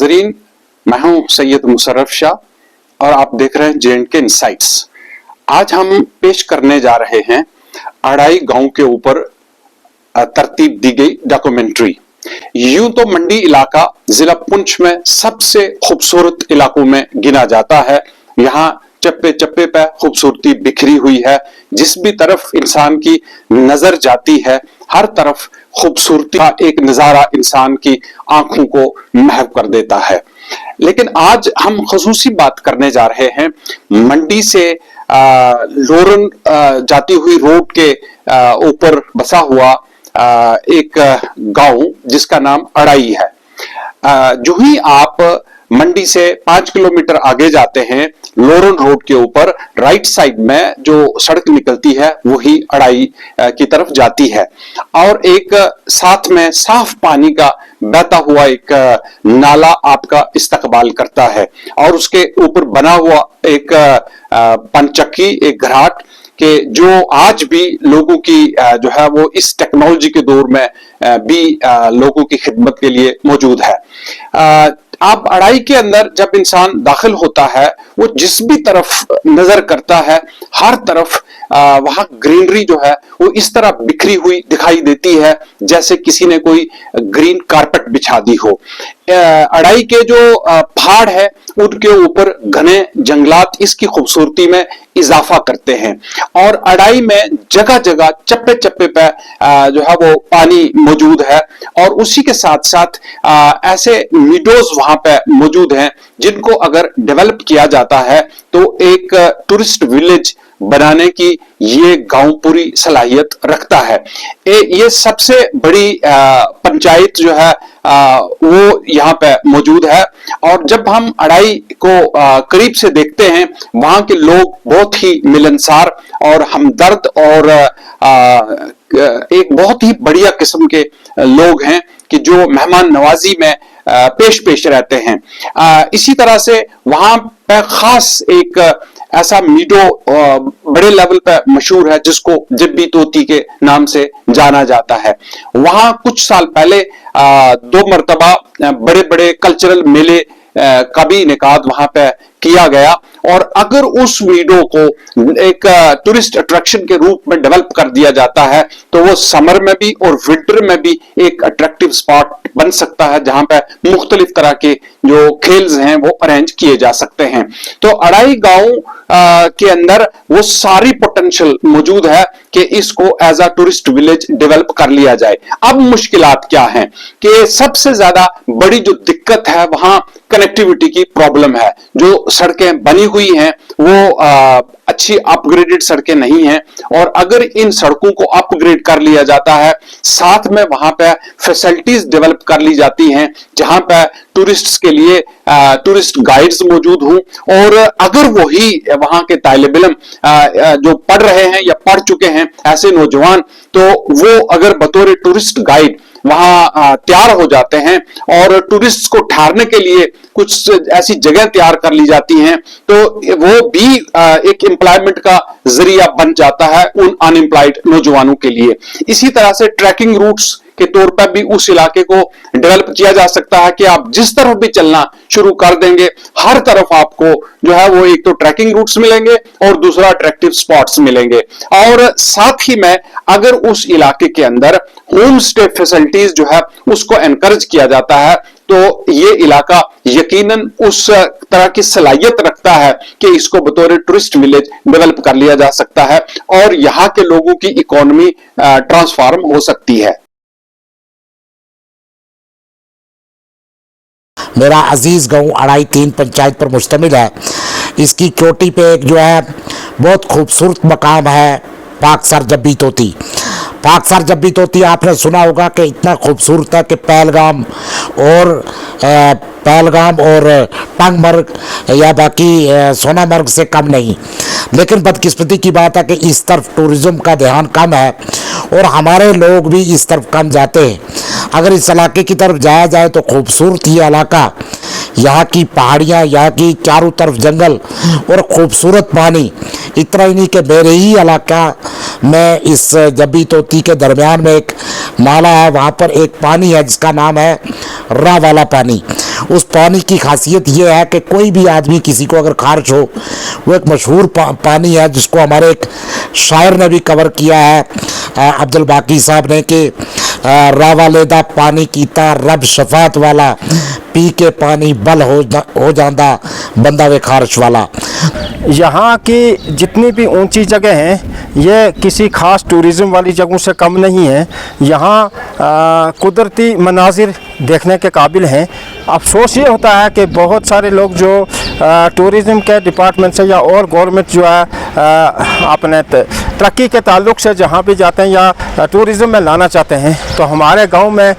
नाजरीन, मैं हूं सैयद मुशर्रफ शाह और आप देख रहे हैं J&K इनसाइट्स। आज हम पेश करने जा रहे हैं अड़ाई गांव के ऊपर तरतीब दी गई डॉक्यूमेंट्री। यूं तो मंडी इलाका जिला पुंछ में सबसे खूबसूरत इलाकों में गिना जाता है। यहाँ चप्पे चप्पे पे खूबसूरती बिखरी हुई है। जिस भी तरफ इंसान की नजर जाती है, हर तरफ खूबसूरती का एक नजारा इंसान की आंखों को महव कर देता है। लेकिन आज हम खुसूसी बात करने जा रहे हैं मंडी से लोरन जाती हुई रोड के ऊपर बसा हुआ एक गांव जिसका नाम अड़ाई है। जो ही आप मंडी से 5 किलोमीटर आगे जाते हैं, लोरन रोड के ऊपर राइट साइड में जो सड़क निकलती है वही अड़ाई की तरफ जाती है और एक साथ में साफ पानी का बहता हुआ एक नाला आपका इस्तकबाल करता है और उसके ऊपर बना हुआ एक पंचक्की, एक घराट के जो आज भी लोगों की जो है वो इस टेक्नोलॉजी के दौर में भी लोगों की खिदमत के लिए मौजूद है। आप अड़ाई के अंदर जब इंसान दाखिल होता है, वो जिस भी तरफ नजर करता है, हर तरफ वहां ग्रीनरी जो है वो इस तरह बिखरी हुई दिखाई देती है जैसे किसी ने कोई ग्रीन कारपेट बिछा दी हो। अड़ाई के जो पहाड़ है उनके ऊपर घने जंगलात इसकी खूबसूरती में इजाफा करते हैं और अड़ाई में जगह जगह चप्पे चप्पे पे जो है वो पानी मौजूद है और उसी के साथ साथ ऐसे मीडोज वहां पे मौजूद हैं जिनको अगर डेवलप किया जाता है तो एक टूरिस्ट विलेज बनाने की ये गांव पूरी सलाहियत रखता है। ये सबसे बड़ी पंचायत जो है वो यहाँ पे मौजूद है और जब हम अड़ाई को करीब से देखते हैं, वहां के लोग बहुत ही मिलनसार और हमदर्द और एक बहुत ही बढ़िया किस्म के लोग हैं कि जो मेहमान नवाजी में पेश रहते हैं। इसी तरह से वहां पे खास एक ऐसा मीडो बड़े लेवल पे मशहूर है जिसको जब्बी तोती के नाम से जाना जाता है। वहां कुछ साल पहले 2 मरतबा बड़े बड़े कल्चरल मेले का भी इनेकाद वहां पे किया गया और अगर उस मीडो को एक टूरिस्ट अट्रैक्शन के रूप में डेवलप कर दिया जाता है तो वो समर में भी और विंटर में भी एक अट्रैक्टिव स्पॉट बन सकता है जहां पे मुख्तलिफ तरह के जो खेल्स हैं वो अरेंज किए जा सकते हैं। तो अड़ाई गांव के अंदर वो सारी पोटेंशियल मौजूद है कि इसको as a tourist village develop कर लिया जाए। अब मुश्किलात क्या हैं कि सबसे ज्यादा बड़ी जो दिक्कत है वहां कनेक्टिविटी की प्रॉब्लम है। जो सड़कें बनी हुई हैं वो अच्छी अपग्रेडेड सड़कें नहीं हैं और अगर इन सड़कों को अपग्रेड कर लिया जाता है, साथ में वहां पे फैसिलिटीज डेवलप कर ली जाती हैं जहां पे टूरिस्ट्स के लिए टूरिस्ट गाइड्स मौजूद हों और अगर वही वहां के तालिब इल्म जो पढ़ रहे हैं या पढ़ चुके हैं ऐसे नौजवान, तो वो अगर बतौर टूरिस्ट गाइड वहां तैयार हो जाते हैं और टूरिस्ट को ठहरने के लिए कुछ ऐसी जगह तैयार कर ली जाती हैं तो वो भी एक एम्प्लॉयमेंट का जरिया बन जाता है उन अनएम्प्लॉयड नौजवानों के लिए। इसी तरह से ट्रैकिंग रूट्स के तौर पर भी उस इलाके को डेवलप किया जा सकता है कि आप जिस तरफ भी चलना शुरू कर देंगे, हर तरफ आपको जो है वो एक तो ट्रैकिंग रूट्स मिलेंगे और दूसरा अट्रैक्टिव स्पॉट्स मिलेंगे। और साथ ही में अगर उस इलाके के अंदर होम स्टे फैसिलिटीज जो है उसको एनकरेज किया जाता है तो ये इलाका यकीनन उस तरह की सलाहियत रखता है कि इसको बतौर टूरिस्ट विलेज डेवलप कर लिया जा सकता है और यहाँ के लोगों की इकोनॉमी ट्रांसफॉर्म हो सकती है। मेरा अजीज गांव अड़ाई 3 पंचायत पर मुश्तमिल है। इसकी चोटी पे एक जो है बहुत खूबसूरत मकाम है पाकसर जब्बी तोती। पाकसर जब्बी तोती आपने सुना होगा कि इतना खूबसूरत है कि पहलगाम और टंगमर्ग या बाकी सोनामर्ग से कम नहीं। लेकिन बदकिस्मती की बात है कि इस तरफ टूरिज़्म का ध्यान कम है और हमारे लोग भी इस तरफ कम जाते हैं। अगर इस इलाके की तरफ जाया जाए तो खूबसूरत ये इलाका, यहाँ की पहाड़ियाँ, यहाँ की चारों तरफ जंगल और खूबसूरत पानी। इतना ही नहीं कि मेरे ही इलाका में इस जब्बी तोती के दरमियान में एक नाला है, वहाँ पर एक पानी है जिसका नाम है रा वाला पानी। उस पानी की खासियत ये है कि कोई भी आदमी किसी को अगर खारिश हो, वो एक मशहूर पानी है जिसको हमारे एक शायर ने भी कवर किया है, अब्दुल बाकी साहब ने, कि रावालेदा पानी कीता रब शफात वाला, पी के पानी बल हो जाता बंदा वे खारिश वाला। यहाँ की जितनी भी ऊंची जगह हैं ये किसी ख़ास टूरिज़म वाली जगहों से कम नहीं है। यहाँ कुदरती मनाजिर देखने के काबिल हैं। अफसोस ये होता है कि बहुत सारे लोग जो टूरिज़म के डिपार्टमेंट से या और गवर्नमेंट जो है अपने तरक्की के ताल्लुक से जहाँ भी जाते हैं या टूरिज़म में लाना चाहते हैं, तो हमारे गांव में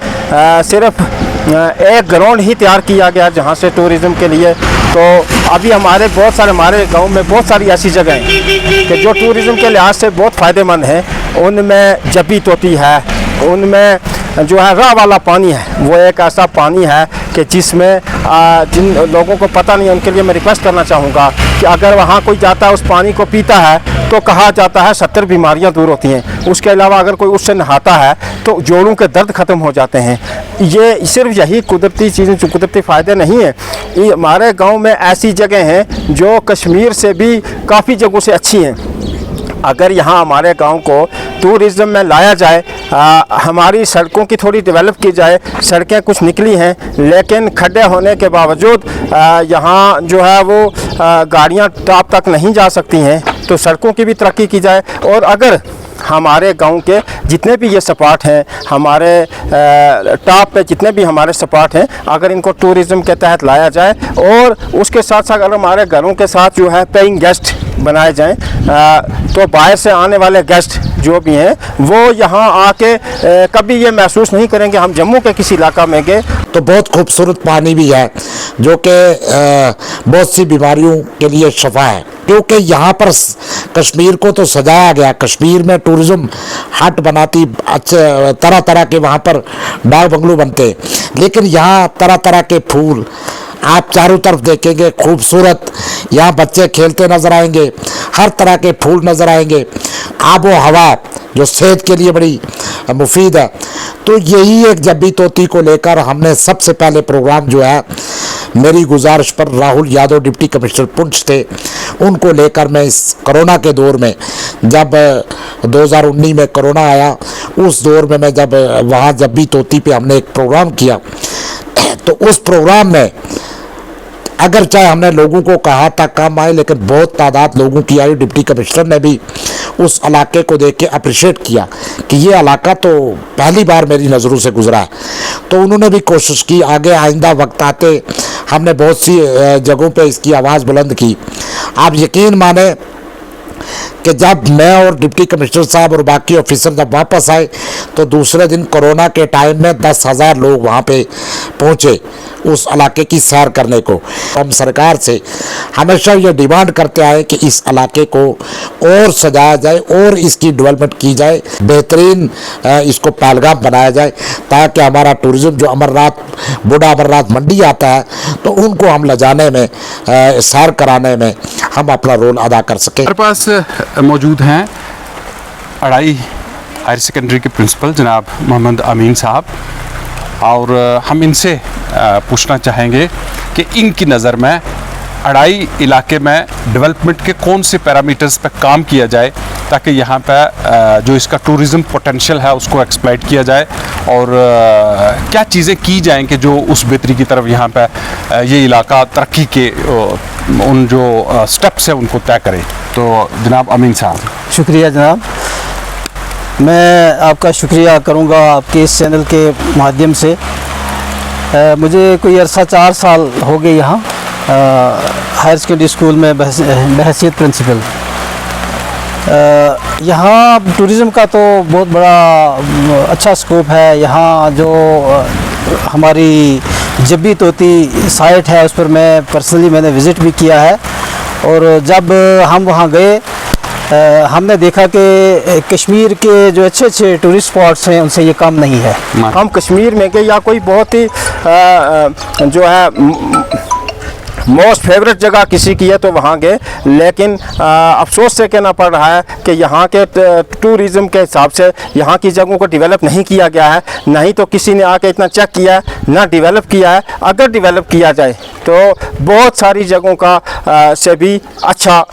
सिर्फ एक ग्राउंड ही तैयार किया गया जहाँ से टूरिज़म के लिए। तो अभी हमारे गांव में बहुत सारी ऐसी जगह हैं कि जो टूरिज़म के लिहाज से बहुत फ़ायदेमंद हैं। उनमें जबी तोती है, उनमें जो है राह वाला पानी है, वो एक ऐसा पानी है कि जिसमें जिन लोगों को पता नहीं है उनके लिए मैं रिक्वेस्ट करना चाहूँगा कि अगर वहाँ कोई जाता है उस पानी को पीता है तो कहा जाता है 70 बीमारियाँ दूर होती हैं। उसके अलावा अगर कोई उससे नहाता है तो जोड़ों के दर्द ख़त्म हो जाते हैं। ये सिर्फ यही कुदरती चीज़ें, जो कुदरती फ़ायदे नहीं हैं, ये हमारे गाँव में ऐसी जगह हैं जो कश्मीर से भी काफ़ी जगहों से अच्छी हैं। अगर यहाँ हमारे गांव को टूरिज़म में लाया जाए, हमारी सड़कों की थोड़ी डेवलप की जाए। सड़कें कुछ निकली हैं लेकिन खड्डे होने के बावजूद यहाँ जो है वो गाड़ियाँ टॉप तक नहीं जा सकती हैं, तो सड़कों की भी तरक्की की जाए। और अगर हमारे गांव के जितने भी ये स्पॉट हैं, हमारे टॉप पे जितने भी हमारे स्पॉट हैं, अगर इनको टूरिज़म के तहत लाया जाए और उसके साथ साथ अगर हमारे घरों के साथ जो है पेइंग गेस्ट बनाए जाएं, तो बाहर से आने वाले गेस्ट जो भी हैं वो यहाँ आके कभी ये महसूस नहीं करेंगे हम जम्मू के किसी इलाका में गए। तो बहुत खूबसूरत पानी भी है जो कि बहुत सी बीमारियों के लिए शफा है, क्योंकि यहाँ पर कश्मीर को तो सजाया गया। कश्मीर में टूरिज़म हट बनाती, अच्छे तरह तरह के वहाँ पर डाक बंगलो बनते, लेकिन यहाँ तरह तरह के फूल आप चारों तरफ देखेंगे, खूबसूरत। यहाँ बच्चे खेलते नज़र आएंगे, हर तरह के फूल नज़र आएंगे, आबो हवा जो सेहत के लिए बड़ी मुफीद है। तो यही एक जब्बी तोती को लेकर हमने सबसे पहले प्रोग्राम जो है, मेरी गुजारिश पर राहुल यादव डिप्टी कमिश्नर पुंछ थे, उनको लेकर मैं इस कोरोना के दौर में, जब 2019 में कोरोना आया, उस दौर में मैं जब वहाँ जब्बी तोती पे हमने एक प्रोग्राम किया, तो उस प्रोग्राम में अगर चाहे हमने लोगों को कहा था कम आए, लेकिन बहुत तादाद लोगों की आई। डिप्टी कमिश्नर ने भी उस इलाके को देख के अप्रिशिएट किया कि ये इलाका तो पहली बार मेरी नज़रों से गुजरा है। तो उन्होंने भी कोशिश की, आगे आइंदा वक्त आते हमने बहुत सी जगहों पे इसकी आवाज़ बुलंद की। आप यकीन माने कि जब मैं और डिप्टी कमिश्नर साहब और बाकी ऑफिसर जब वापस आए, तो दूसरे दिन कोरोना के टाइम में 10,000 लोग वहाँ पे पहुँचे उस इलाके की सैर करने को। हम सरकार से हमेशा ये डिमांड करते आए कि इस इलाके को और सजाया जाए और इसकी डेवलपमेंट की जाए, बेहतरीन इसको पहलगाम बनाया जाए, ताकि हमारा टूरिज़्म जो अमरनाथ, बूढ़ा अमरनाथ मंडी आता है, तो उनको हम ले जाने में, सैर कराने में हम अपना रोल अदा कर सकें। हमारे पास मौजूद हैं अड़ाई हायर सेकेंडरी के प्रिंसिपल जनाब मोहम्मद अमीन साहब, और हम इनसे पूछना चाहेंगे कि इनकी नज़र में अड़ाई इलाके में डेवलपमेंट के कौन से पैरामीटर्स पर काम किया जाए ताकि यहाँ पे जो इसका टूरिज़्म पोटेंशियल है उसको एक्सप्लॉइट किया जाए, और क्या चीज़ें की जाएँ कि जो उस बेहतरी की तरफ यहाँ पे ये इलाका तरक्की के उन जो स्टेप्स हैं उनको तय करें। तो जनाब अमीन साहब। शुक्रिया जनाब, मैं आपका शुक्रिया करूंगा आपके इस चैनल के माध्यम से। मुझे कोई अरसा 4 साल हो गए यहाँ हायर सेकेंडरी स्कूल में बहैसियत प्रिंसिपल। यहाँ टूरिज़म का तो बहुत बड़ा अच्छा स्कोप है। यहाँ जो हमारी जब्बी तोती साइट है उस पर मैं पर्सनली मैंने विज़िट भी किया है, और जब हम वहाँ गए हमने देखा कि कश्मीर के जो अच्छे अच्छे टूरिस्ट स्पॉट्स हैं उनसे ये कम नहीं है। हम कश्मीर में गए या कोई बहुत ही जो है मोस्ट फेवरेट जगह किसी की है तो वहाँ गए, लेकिन अफसोस से कहना पड़ रहा है कि यहाँ के टूरिज़्म के हिसाब से यहाँ की जगहों को डेवलप नहीं किया गया है, नहीं तो किसी ने आके इतना चेक किया है, ना डेवलप किया है। अगर डेवलप किया जाए तो बहुत सारी जगहों का से भी अच्छा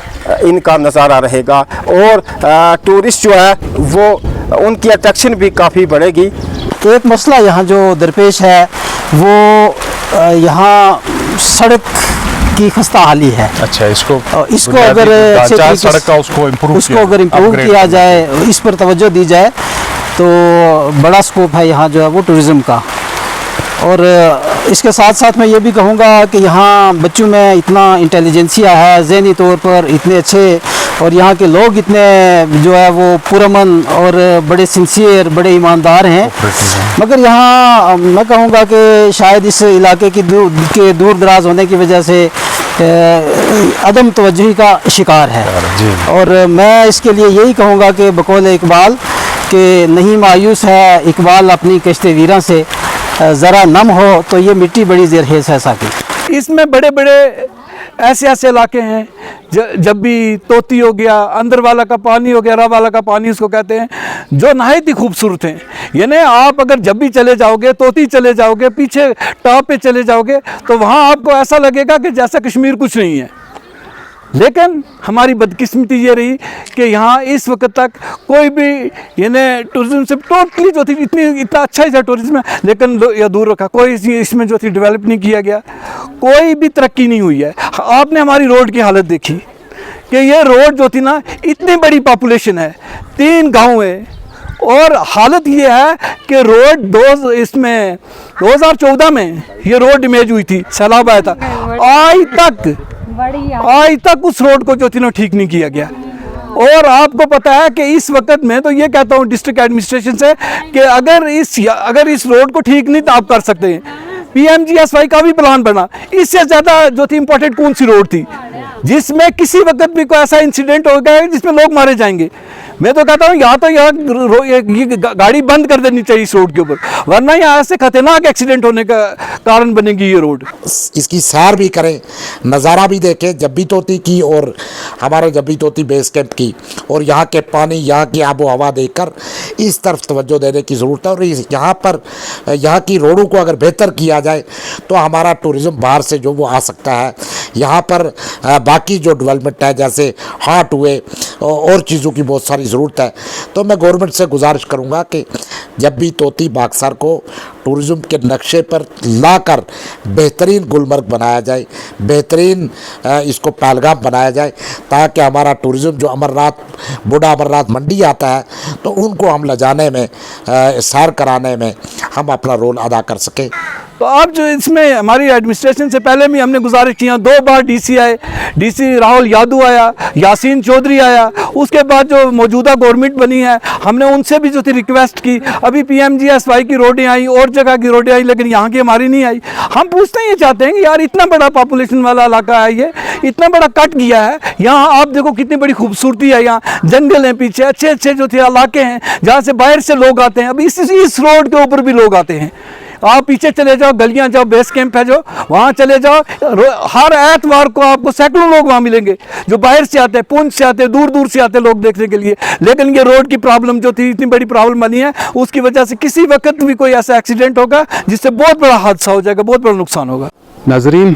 इनका नज़ारा रहेगा और टूरिस्ट जो है वो उनकी अट्रैक्शन भी काफ़ी बढ़ेगी। एक मसला यहाँ जो दरपेश है वो यहाँ सड़क की खस्ता हाली है। अच्छा, इसको अगर अच्छे तरीके से सड़क का उसको अगर इम्प्रूव किया जाए, इस पर तवज्जो दी जाए तो बड़ा स्कोप है यहाँ जो है वो टूरिज़्म का। और इसके साथ साथ मैं ये भी कहूँगा कि यहाँ बच्चों में इतना इंटेलिजेंसिया है, ज़हनी तौर पर इतने अच्छे, और यहाँ के लोग इतने जो है वो पुरअमन और बड़े सिंसियर, बड़े ईमानदार हैं। मगर यहाँ मैं कहूँगा कि शायद इस इलाके की दूर दराज होने की वजह से अदम तवज्जुही का शिकार है। और मैं इसके लिए यही कहूँगा कि बकौल इकबाल कि नहीं मायूस है इकबाल अपनी कश्ते वीरां से, ज़रा नम हो तो ये मिट्टी बड़ी ज़रखेज़ है साकी। इसमें बड़े बड़े ऐसे इलाके हैं, जब भी तोती हो गया, अंदर वाला का पानी हो गया, रा वाला का पानी इसको कहते हैं, जो नहायत ही खूबसूरत हैं। यानी आप अगर जब भी चले जाओगे, तोती चले जाओगे, पीछे टॉप पे चले जाओगे तो वहाँ आपको ऐसा लगेगा कि जैसा कश्मीर कुछ नहीं है। लेकिन हमारी बदकिस्मती ये रही कि यहाँ इस वक्त तक कोई भी यानी टूरिज़्म से टोटली जो थी इतना अच्छा ही था टूरिज़्म, लेकिन या दूर रखा, कोई इसमें जो थी डेवलप नहीं किया गया, कोई भी तरक्की नहीं हुई है। आपने हमारी रोड की हालत देखी कि ये रोड जो थी ना, इतनी बड़ी पॉपुलेशन है, 3 गांव है, और हालत ये है कि रोड इसमें 2014 में ये रोड डैमेज हुई थी, सैलाब आया था, आज तक उस रोड को जो थी ना ठीक नहीं किया गया। और आपको पता है कि इस वक्त मैं तो ये कहता हूँ डिस्ट्रिक्ट एडमिनिस्ट्रेशन से कि अगर इस रोड को ठीक नहीं तो आप कर सकते हैं, PMGSY का भी प्लान बना। इससे ज़्यादा जो थी इम्पोर्टेंट कौन सी रोड थी जिसमें किसी वक्त भी कोई ऐसा इंसिडेंट हो गया जिसमें लोग मारे जाएंगे? मैं तो कहता हूँ यहाँ तो ये गाड़ी बंद कर देनी चाहिए इस रोड के ऊपर, वरना यहाँ से खतरनाक एक्सीडेंट होने का कारण बनेगी ये रोड। इसकी सैर भी करें, नज़ारा भी देखें जब्बी तोती की और हमारे जब्बी तोती बेस कैंप की, और यहाँ के पानी, यहाँ की आबो हवा देखकर इस तरफ तवज्जो देने की ज़रूरत है। और यहाँ की रोडों को अगर बेहतर किया जाए तो हमारा टूरिज़्म बाहर से जो वो आ सकता है। यहाँ पर बाकी जो डेवलपमेंट है जैसे हाट हुए और चीज़ों की बहुत सारी ज़रूरत है। तो मैं गवर्नमेंट से गुजारिश करूँगा कि जब भी तोती बागसर को टूरिज़्म के नक्शे पर लाकर बेहतरीन गुलमर्ग बनाया जाए, बेहतरीन इसको पहलगाम बनाया जाए, ताकि हमारा टूरिज़्म जो बूढ़ा अमरनाथ मंडी आता है तो उनको हम ले जाने में, सैर कराने में हम अपना रोल अदा कर सकें। तो अब जो इसमें हमारी एडमिनिस्ट्रेशन से पहले भी हमने गुजारिश किया, 2 बार DC आए, DC राहुल यादव आया, यासीन चौधरी आया, उसके बाद जो मौजूदा गवर्नमेंट बनी है हमने उनसे भी जो थी रिक्वेस्ट की। अभी PMGSY की रोडें आई और जगह की रोडें आई, लेकिन यहाँ की हमारी नहीं आई। हम पूछते ये चाहते हैं कि यार इतना बड़ा पॉपुलेशन वाला इलाका है, ये इतना बड़ा कट गया है, यहाँ आप देखो कितनी बड़ी खूबसूरती है, यहाँ जंगल हैं, पीछे अच्छे जो थे इलाके हैं जहाँ से बाहर से लोग आते हैं। अब इस रोड के ऊपर भी लोग आते हैं। आप पीछे चले जाओ, गलियां जाओ, बेस कैंप है जो वहाँ चले जाओ, हर एतवार को आपको सैकड़ों लोग वहाँ मिलेंगे जो बाहर से आते हैं, पुंछ से आते हैं, दूर दूर से आते हैं लोग देखने के लिए। लेकिन ये रोड की प्रॉब्लम जो थी, इतनी बड़ी प्रॉब्लम बनी है, उसकी वजह से किसी वक्त भी कोई ऐसा एक्सीडेंट होगा जिससे बहुत बड़ा हादसा हो जाएगा, बहुत बड़ा नुकसान होगा। नाजरीन,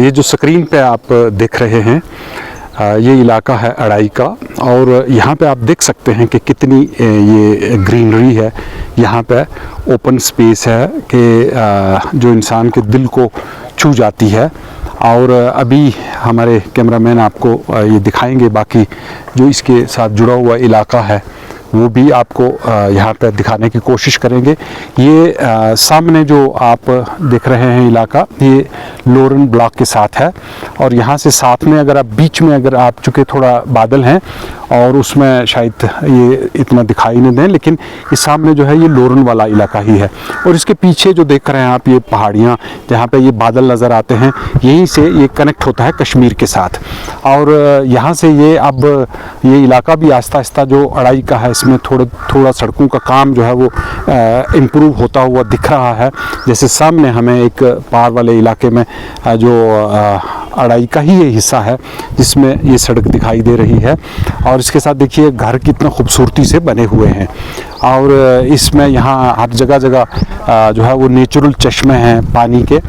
ये जो स्क्रीन पे आप देख रहे हैं ये इलाका है अड़ाई का, और यहाँ पे आप देख सकते हैं कि कितनी ये ग्रीनरी है। यहाँ पे ओपन स्पेस है कि जो इंसान के दिल को छू जाती है। और अभी हमारे कैमरामैन आपको ये दिखाएंगे, बाकी जो इसके साथ जुड़ा हुआ इलाका है वो भी आपको यहाँ पर दिखाने की कोशिश करेंगे। ये सामने जो आप देख रहे हैं इलाका, ये लोरन ब्लॉक के साथ है, और यहाँ से साथ में अगर आप बीच में अगर आप चूँकि थोड़ा बादल हैं और उसमें शायद ये इतना दिखाई नहीं दें, लेकिन इस सामने जो है ये लोरन वाला इलाका ही है। और इसके पीछे जो देख रहे हैं आप, ये पहाड़ियाँ जहाँ पे ये बादल नज़र आते हैं, यहीं से ये कनेक्ट होता है कश्मीर के साथ। और यहाँ से ये अब ये इलाका भी आहिस्ता आहिस्ता जो अड़ाई का है, इसमें थोड़ा सड़कों का काम जो है वो इम्प्रूव होता हुआ दिख रहा है। जैसे सामने हमें एक पहाड़ वाले इलाके में जो अड़ाई का ही ये हिस्सा है जिसमें ये सड़क दिखाई दे रही है। और इसके साथ देखिए घर कितना खूबसूरती से बने हुए हैं और इसमें यहाँ हर जगह जगह जो है वो नेचुरल चश्मे हैं पानी के,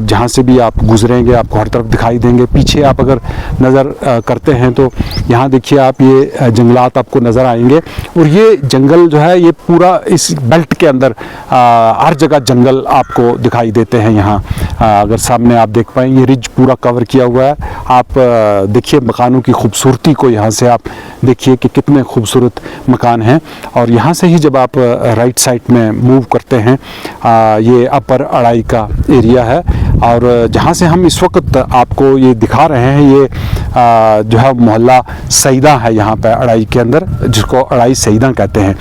जहाँ से भी आप गुजरेंगे आपको हर तरफ दिखाई देंगे। पीछे आप अगर नज़र करते हैं तो यहाँ देखिए आप ये जंगलात आपको नज़र आएंगे और ये जंगल जो है ये पूरा इस बेल्ट के अंदर हर जगह जंगल आपको दिखाई देते हैं। यहाँ अगर सामने आप देख पाएँ ये रिज पूरा कवर किया हुआ है। आप देखिए मकानों की खूबसूरती को, यहाँ से आप देखिए कि कितने खूबसूरत मकान हैं। और यहाँ से ही जब आप राइट साइड में मूव करते हैं ये अपर अड़ाई का एरिया है और जहाँ से हम इस वक्त आपको ये दिखा रहे हैं ये जो है मोहल्ला सईदा है यहाँ पे अड़ाई के अंदर, जिसको अड़ाई सईदा कहते हैं।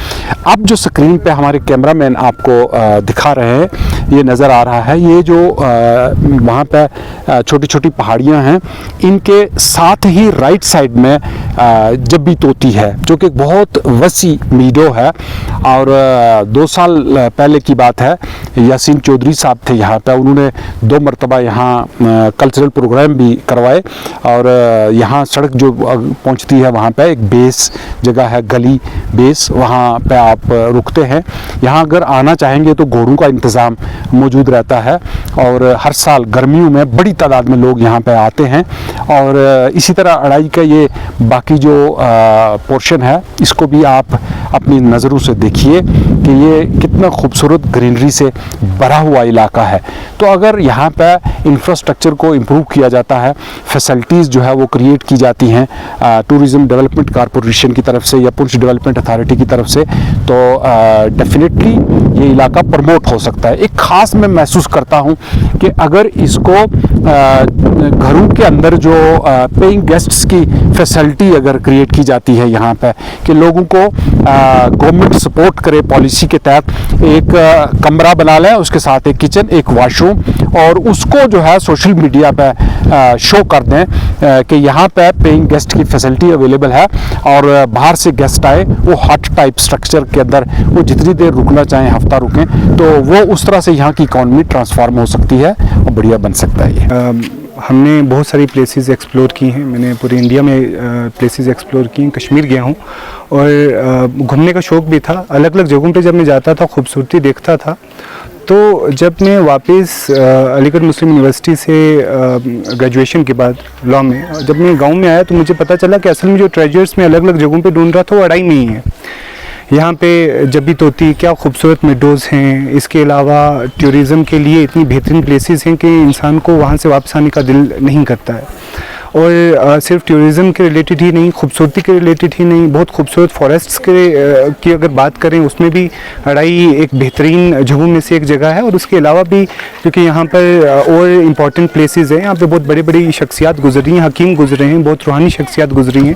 अब जो स्क्रीन पे हमारे कैमरामैन आपको दिखा रहे हैं ये नज़र आ रहा है, ये जो वहाँ पे छोटी छोटी पहाड़ियाँ हैं इनके साथ ही राइट साइड में जब्बी तोती है जो कि बहुत वसी मीडो है। और 2 साल पहले की बात है, यासीन चौधरी साहब थे यहाँ पे, उन्होंने 2 मरतबा यहाँ कल्चरल प्रोग्राम भी करवाए और यहाँ सड़क जो पहुँचती है वहाँ पे एक बेस जगह है, गली बेस, वहाँ पे आप रुकते हैं। यहाँ अगर आना चाहेंगे तो घोड़ों का इंतज़ाम मौजूद रहता है और हर साल गर्मियों में बड़ी तादाद में लोग यहाँ पे आते हैं। और इसी तरह अड़ाई का ये बाकी जो पोर्शन है इसको भी आप अपनी नज़रों से देखिए कि ये कितना खूबसूरत ग्रीनरी से भरा हुआ इलाका है। तो अगर यहाँ पे इंफ्रास्ट्रक्चर को इम्प्रूव किया जाता है, फैसिलिटीज़ जो है वो क्रिएट की जाती हैं टूरिज़म डेवलपमेंट कॉरपोरेशन की तरफ से या पुंछ डेवलपमेंट अथॉरिटी की तरफ से, तो डेफिनेटली ये इलाका प्रमोट हो सकता है। एक ख़ास मैं महसूस करता हूँ कि अगर इसको घरों के अंदर जो पेइंग गेस्ट्स की फैसिलिटी अगर क्रिएट की जाती है यहाँ पे कि लोगों को गवर्नमेंट सपोर्ट करे पॉलिसी के तहत, एक कमरा बना लें, उसके साथ एक किचन, एक वॉशरूम, और उसको जो है सोशल मीडिया पे शो कर दें कि यहाँ पे पेइंग गेस्ट की फैसिलिटी अवेलेबल है और बाहर से गेस्ट आए वो हट टाइप स्ट्रक्चर के अंदर वो जितनी देर रुकना चाहें हफ्ता रुकें, तो वो उस तरह से यहाँ की इकॉनमी ट्रांसफॉर्म हो सकती है और बढ़िया बन सकता है। ये हमने बहुत सारी प्लेसेस एक्सप्लोर की हैं, मैंने पूरे इंडिया में प्लेसेस एक्सप्लोर की हैं, कश्मीर गया हूँ और घूमने का शौक़ भी था। अलग अलग जगहों पे जब मैं जाता था खूबसूरती देखता था। तो जब मैं वापस अलीगढ़ मुस्लिम यूनिवर्सिटी से ग्रेजुएशन के बाद लॉ में जब मैं गांव में आया तो मुझे पता चला कि असल में जो ट्रेजर्स मैं अलग अलग जगहों पे ढूंढ रहा था वो अड़ाई में ही है। यहाँ पे जब्बी तोती, क्या खूबसूरत मेडोज़ हैं। इसके अलावा टूरिज़म के लिए इतनी बेहतरीन प्लेसेस हैं कि इंसान को वहाँ से वापस आने का दिल नहीं करता है। और सिर्फ टूरिज़म के रिलेटेड ही नहीं, खूबसूरती के रिलेटेड ही नहीं, बहुत खूबसूरत फॉरेस्ट्स के की अगर बात करें उसमें भी अड़ाई एक बेहतरीन जगहों में से एक जगह है। और उसके अलावा भी क्योंकि यहाँ पर और इम्पॉर्टेंट प्लेसेस हैं, यहाँ पे बहुत बड़ी बड़ी शख्सियात गुजरी हैं, हकीम गुजरे हैं, बहुत रूहानी शख्सियात गुजरी हैं।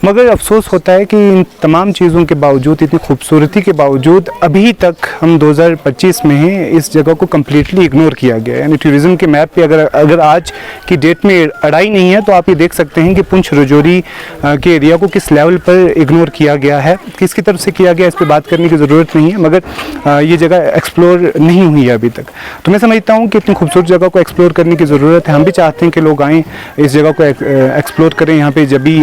मगर अफसोस होता है कि इन तमाम चीज़ों के बावजूद, इतनी खूबसूरती के बावजूद अभी तक हम 2025 में हैं, इस जगह को कम्प्लीटली इग्नोर किया गया है। यानी टूरिज़म के मैप पे अगर आज की डेट में अड़ाई नहीं है तो आप ये देख सकते हैं कि पुंछ रजौरी के एरिया को किस लेवल पर इग्नोर किया गया है। किसकी तरफ से किया गया इस पर बात करने की ज़रूरत नहीं है, मगर ये जगह एक्सप्लोर नहीं हुई है अभी तक। तो मैं समझता हूँ कि इतनी खूबसूरत जगह को एक्सप्लोर करने की ज़रूरत है। हम भी चाहते हैं कि लोग आएँ, इस जगह को एक्सप्लोर करें। यहाँ पे जब भी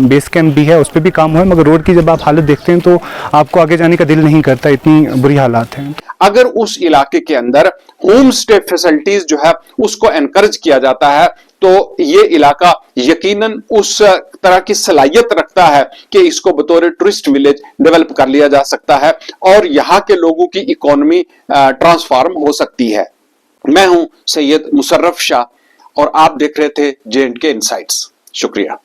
बेस कैंप भी है उस पर भी काम हुआ है, मगर रोड की जब आप हालत देखते हैं तो आपको आगे जाने का दिल नहीं करता, इतनी बुरी हालात हैं। अगर उस इलाके के अंदर होम स्टे फैसिलिटीज जो है उसको एनकरेज किया जाता है तो ये इलाका यकीनन उस तरह की सलाहियत रखता है कि इसको बतौर टूरिस्ट विलेज डेवलप कर लिया जा सकता है और यहाँ के लोगों की इकोनॉमी ट्रांसफॉर्म हो सकती है। मैं हूं सैयद मुशर्रफ शाह और आप देख रहे थे J&K इनसाइट्स। शुक्रिया।